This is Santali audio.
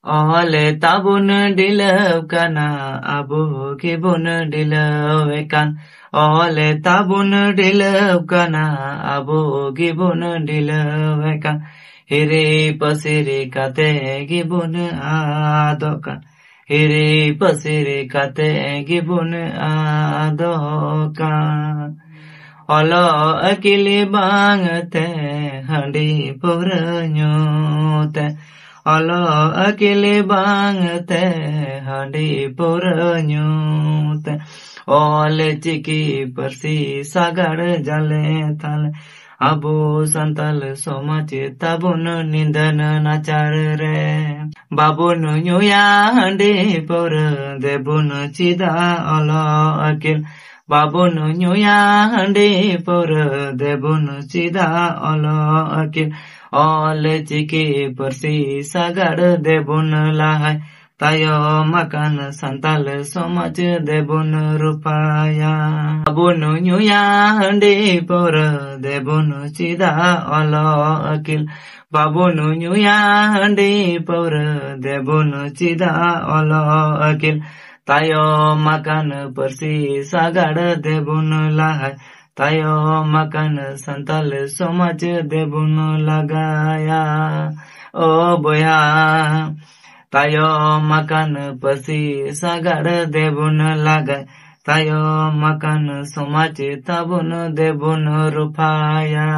Ole tabun dilaw kana abu kibun dilaw ekan. Ole tabun dilaw kana abu kibun dilaw ekan. Hiri pasiri kate gibun adokan. Hiri pasiri kate gibun adokan. Olo akili bangte handi puranyute. Olo akili bangte handi puranyute. Ole chiki persi sagar jale thale. Abu santal somach tabun nindan nachar re. Babun nyuya handi pur debun chida olo akil. Babun nyuya handi pur debun chida olo akil. Ole chiki persi sagar debun lahai. Tayo makan santal somach debun rupaya. Babun nyuya handi pur debun chida olo akil. Babun nyuya handi pur debun chida olo akil. Tayo makan persi sagar debun lahai. Tayo makan santal somach debun lagaya. O boya. Tayo makan persi sagar debun lagai. Tayo makan somach tabun debun rupaya.